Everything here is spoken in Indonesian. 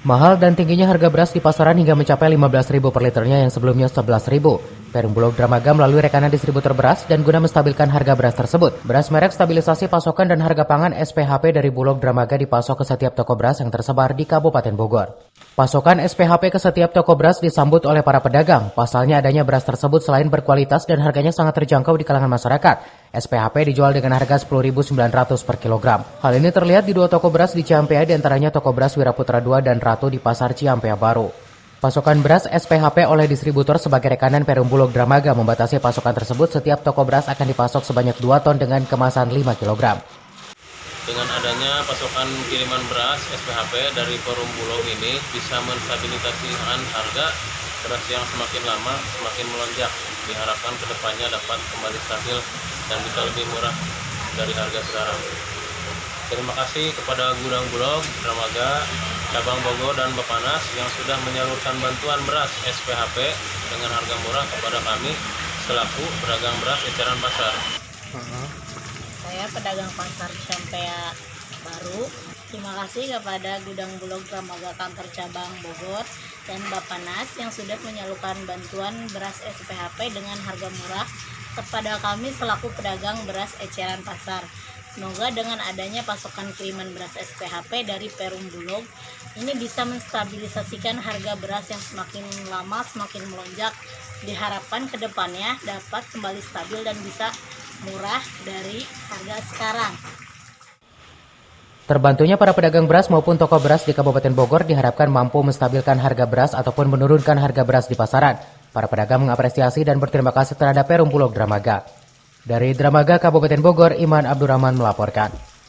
Mahal dan tingginya harga beras di pasaran hingga mencapai Rp15.000 per liternya yang sebelumnya Rp11.000. Perum Bulog Dramaga melalui rekanan distributor beras dan guna menstabilkan harga beras tersebut. Beras merek stabilisasi pasokan dan harga pangan SPHP dari Bulog Dramaga dipasok ke setiap toko beras yang tersebar di Kabupaten Bogor. Pasokan SPHP ke setiap toko beras disambut oleh para pedagang. Pasalnya adanya beras tersebut selain berkualitas dan harganya sangat terjangkau di kalangan masyarakat. SPHP dijual dengan harga Rp10.900 per kilogram. Hal ini terlihat di dua toko beras di Ciampea, diantaranya toko beras Wiraputra II dan Ratu di Pasar Ciampea Baru. Pasokan beras SPHP oleh distributor sebagai rekanan Perum Bulog Dramaga membatasi pasokan tersebut. Setiap toko beras akan dipasok sebanyak 2 ton dengan kemasan 5 kilogram. Dengan adanya pasokan kiriman beras SPHP dari Perum Bulog ini bisa menstabilisasikan harga beras yang semakin lama semakin melonjak. Diharapkan kedepannya dapat kembali stabil dan bisa lebih murah dari harga sekarang. Terima kasih kepada Gudang Bulog Dramaga, Cabang Bogor dan Bapanas yang sudah menyalurkan bantuan beras SPHP dengan harga murah kepada kami selaku pedagang beras eceran pasar. Saya pedagang pasar Ciampea Baru. Terima kasih kepada Gudang Bulog Dramaga Kantor Cabang Bogor dan Bapanas yang sudah menyalurkan bantuan beras SPHP dengan harga murah kepada kami selaku pedagang beras eceran pasar. Semoga dengan adanya pasokan kiriman beras SPHP dari Perum Bulog ini bisa menstabilisasikan harga beras yang semakin lama semakin melonjak. Diharapkan kedepannya dapat kembali stabil dan bisa murah dari harga sekarang. Terbantunya para pedagang beras maupun toko beras di Kabupaten Bogor diharapkan mampu menstabilkan harga beras ataupun menurunkan harga beras di pasaran. Para pedagang mengapresiasi dan berterima kasih terhadap Perum Bulog Dramaga. Dari Dramaga, Kabupaten Bogor, Iman Abdurrahman melaporkan.